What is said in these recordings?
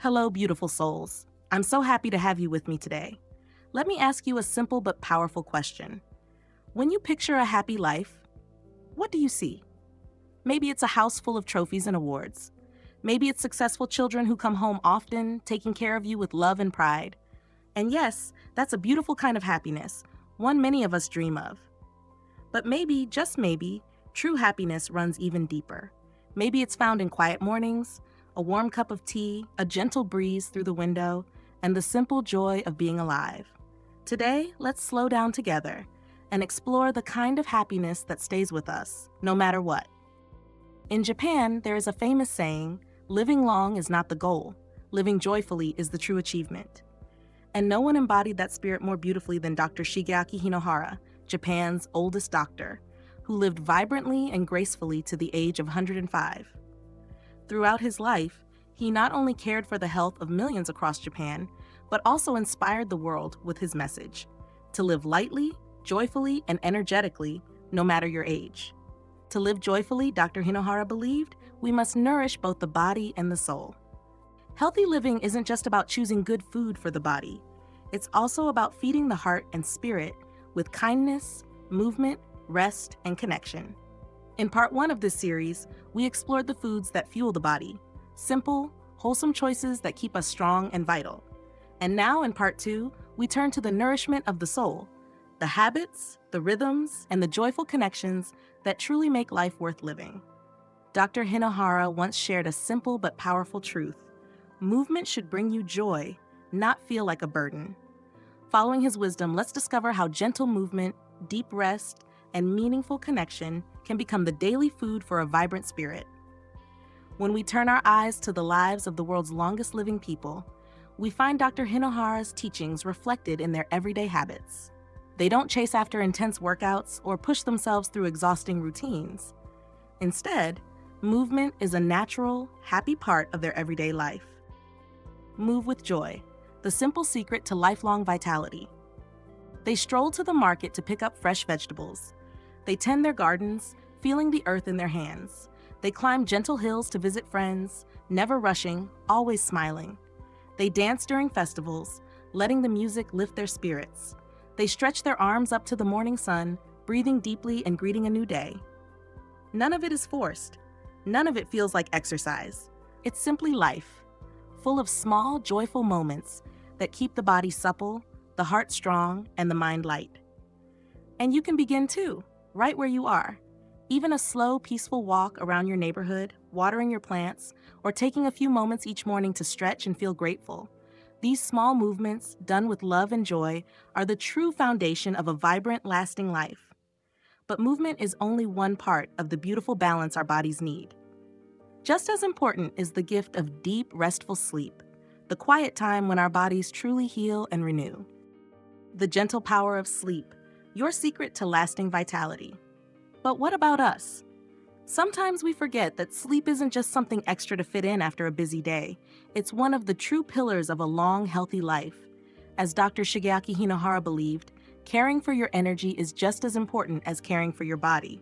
Hello, beautiful souls. I'm so happy to have you with me today. Let me ask you a simple but powerful question. When you picture a happy life, what do you see? Maybe it's a house full of trophies and awards. Maybe it's successful children who come home often, taking care of you with love and pride. And yes, that's a beautiful kind of happiness, one many of us dream of. But maybe, just maybe, true happiness runs even deeper. Maybe it's found in quiet mornings, a warm cup of tea, a gentle breeze through the window, and the simple joy of being alive. Today, let's slow down together and explore the kind of happiness that stays with us, no matter what. In Japan, there is a famous saying, "Living long is not the goal. Living joyfully is the true achievement." And no one embodied that spirit more beautifully than Dr. Shigeaki Hinohara, Japan's oldest doctor, who lived vibrantly and gracefully to the age of 105. Throughout his life, he not only cared for the health of millions across Japan, but also inspired the world with his message, to live lightly, joyfully, and energetically, no matter your age. To live joyfully, Dr. Hinohara believed, we must nourish both the body and the soul. Healthy living isn't just about choosing good food for the body. It's also about feeding the heart and spirit with kindness, movement, rest, and connection. In part 1 of this series, we explored the foods that fuel the body, simple, wholesome choices that keep us strong and vital. And now in part 2, we turn to the nourishment of the soul, the habits, the rhythms, and the joyful connections that truly make life worth living. Dr. Hinohara once shared a simple but powerful truth. Movement should bring you joy, not feel like a burden. Following his wisdom, let's discover how gentle movement, deep rest, and meaningful connection can become the daily food for a vibrant spirit. When we turn our eyes to the lives of the world's longest living people, we find Dr. Hinohara's teachings reflected in their everyday habits. They don't chase after intense workouts or push themselves through exhausting routines. Instead, movement is a natural, happy part of their everyday life. Move with joy, the simple secret to lifelong vitality. They stroll to the market to pick up fresh vegetables. They tend their gardens, feeling the earth in their hands. They climb gentle hills to visit friends, never rushing, always smiling. They dance during festivals, letting the music lift their spirits. They stretch their arms up to the morning sun, breathing deeply and greeting a new day. None of it is forced. None of it feels like exercise. It's simply life, full of small, joyful moments that keep the body supple, the heart strong, and the mind light. And you can begin too, right where you are. Even a slow, peaceful walk around your neighborhood, watering your plants, or taking a few moments each morning to stretch and feel grateful. These small movements, done with love and joy, are the true foundation of a vibrant, lasting life. But movement is only one part of the beautiful balance our bodies need. Just as important is the gift of deep, restful sleep, the quiet time when our bodies truly heal and renew. The gentle power of sleep, your secret to lasting vitality. But what about us? Sometimes we forget that sleep isn't just something extra to fit in after a busy day. It's one of the true pillars of a long, healthy life. As Dr. Shigeaki Hinohara believed, caring for your energy is just as important as caring for your body.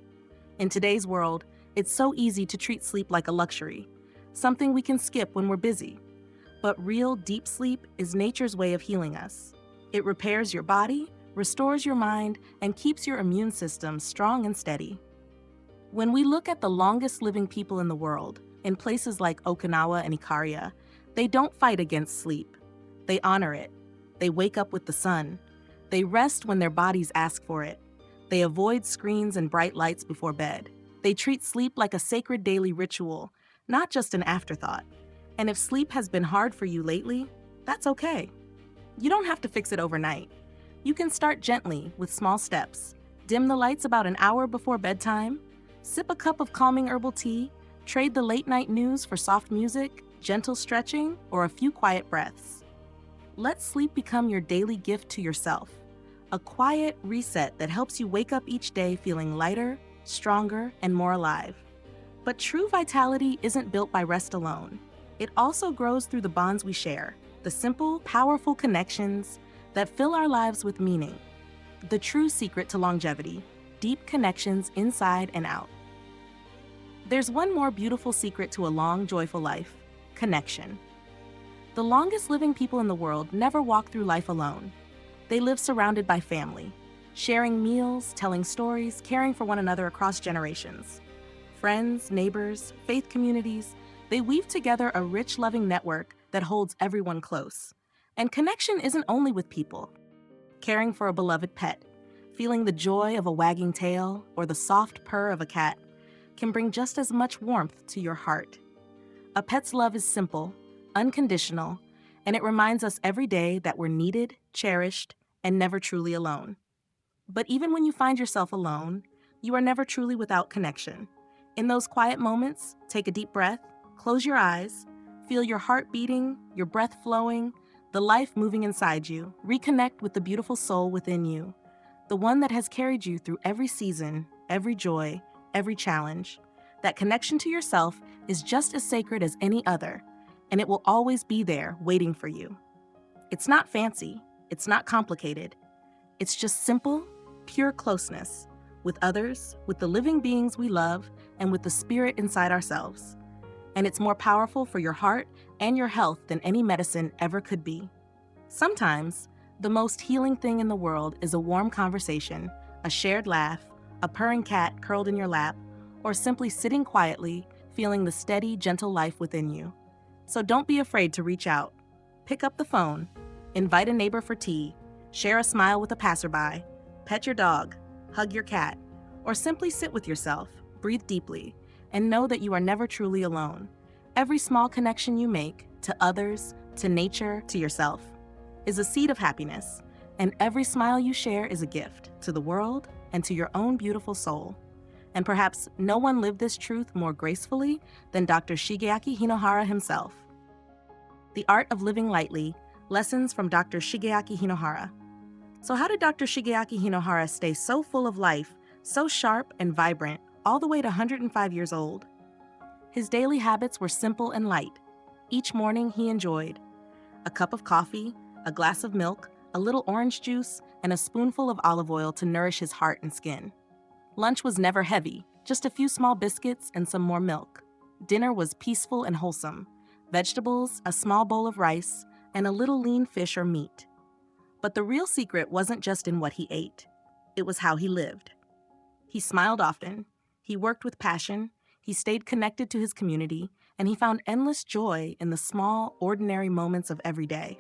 In today's world, it's so easy to treat sleep like a luxury, something we can skip when we're busy. But real, deep sleep is nature's way of healing us. It repairs your body, restores your mind, and keeps your immune system strong and steady. When we look at the longest living people in the world, in places like Okinawa and Ikaria, they don't fight against sleep. They honor it. They wake up with the sun. They rest when their bodies ask for it. They avoid screens and bright lights before bed. They treat sleep like a sacred daily ritual, not just an afterthought. And if sleep has been hard for you lately, that's okay. You don't have to fix it overnight. You can start gently with small steps. Dim the lights about an hour before bedtime. Sip a cup of calming herbal tea. Trade the late night news for soft music, gentle stretching, or a few quiet breaths. Let sleep become your daily gift to yourself. A quiet reset that helps you wake up each day feeling lighter, stronger, and more alive. But true vitality isn't built by rest alone. It also grows through the bonds we share, the simple, powerful connections that fill our lives with meaning. The true secret to longevity, deep connections inside and out. There's one more beautiful secret to a long, joyful life: connection. The longest living people in the world never walk through life alone. They live surrounded by family, sharing meals, telling stories, caring for one another across generations. Friends, neighbors, faith communities, they weave together a rich, loving network that holds everyone close. And connection isn't only with people. Caring for a beloved pet, feeling the joy of a wagging tail, or the soft purr of a cat can bring just as much warmth to your heart. A pet's love is simple, unconditional, and it reminds us every day that we're needed, cherished, and never truly alone. But even when you find yourself alone, you are never truly without connection. In those quiet moments, take a deep breath, close your eyes, feel your heart beating, your breath flowing, the life moving inside you. Reconnect with the beautiful soul within you, the one that has carried you through every season, every joy, every challenge. That connection to yourself is just as sacred as any other, and it will always be there waiting for you. It's not fancy, it's not complicated. It's just simple, pure closeness with others, with the living beings we love, and with the spirit inside ourselves. And it's more powerful for your heart and your health than any medicine ever could be. Sometimes, the most healing thing in the world is a warm conversation, a shared laugh, a purring cat curled in your lap, or simply sitting quietly, feeling the steady, gentle life within you. So don't be afraid to reach out. Pick up the phone, invite a neighbor for tea, share a smile with a passerby, pet your dog, hug your cat, or simply sit with yourself, breathe deeply, and know that you are never truly alone. Every small connection you make, to others, to nature, to yourself, is a seed of happiness, and every smile you share is a gift to the world and to your own beautiful soul. And perhaps no one lived this truth more gracefully than Dr. Shigeaki Hinohara himself. The Art of Living Lightly, Lessons from Dr. Shigeaki Hinohara. So how did Dr. Shigeaki Hinohara stay so full of life, so sharp and vibrant, all the way to 105 years old? His daily habits were simple and light. Each morning he enjoyed a cup of coffee, a glass of milk, a little orange juice, and a spoonful of olive oil to nourish his heart and skin. Lunch was never heavy, just a few small biscuits and some more milk. Dinner was peaceful and wholesome. Vegetables, a small bowl of rice, and a little lean fish or meat. But the real secret wasn't just in what he ate. It was how he lived. He smiled often, he worked with passion, he stayed connected to his community, and he found endless joy in the small, ordinary moments of every day.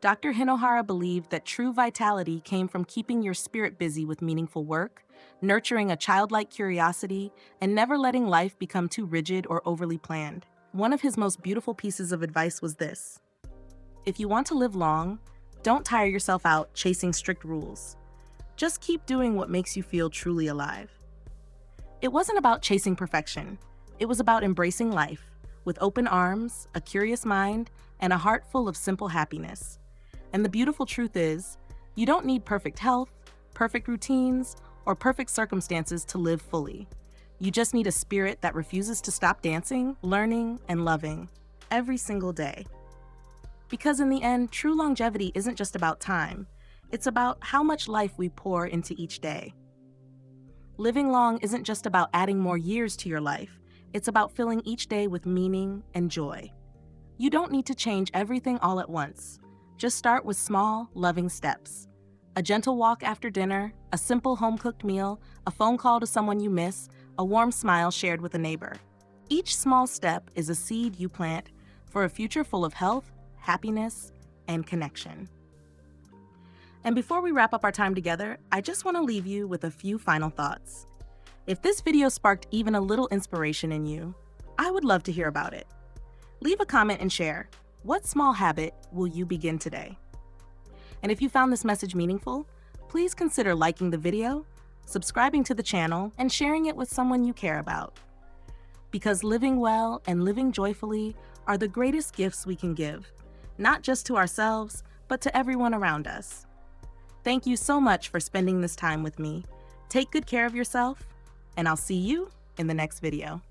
Dr. Hinohara believed that true vitality came from keeping your spirit busy with meaningful work, nurturing a childlike curiosity, and never letting life become too rigid or overly planned. One of his most beautiful pieces of advice was this: if you want to live long, don't tire yourself out chasing strict rules. Just keep doing what makes you feel truly alive. It wasn't about chasing perfection. It was about embracing life with open arms, a curious mind, and a heart full of simple happiness. And the beautiful truth is, you don't need perfect health, perfect routines, or perfect circumstances to live fully. You just need a spirit that refuses to stop dancing, learning, and loving every single day. Because in the end, true longevity isn't just about time. It's about how much life we pour into each day. Living long isn't just about adding more years to your life. It's about filling each day with meaning and joy. You don't need to change everything all at once. Just start with small, loving steps. A gentle walk after dinner, a simple home-cooked meal, a phone call to someone you miss, a warm smile shared with a neighbor. Each small step is a seed you plant for a future full of health, happiness, and connection. And before we wrap up our time together, I just want to leave you with a few final thoughts. If this video sparked even a little inspiration in you, I would love to hear about it. Leave a comment and share. What small habit will you begin today? And if you found this message meaningful, please consider liking the video, subscribing to the channel, and sharing it with someone you care about. Because living well and living joyfully are the greatest gifts we can give, not just to ourselves, but to everyone around us. Thank you so much for spending this time with me. Take good care of yourself, and I'll see you in the next video.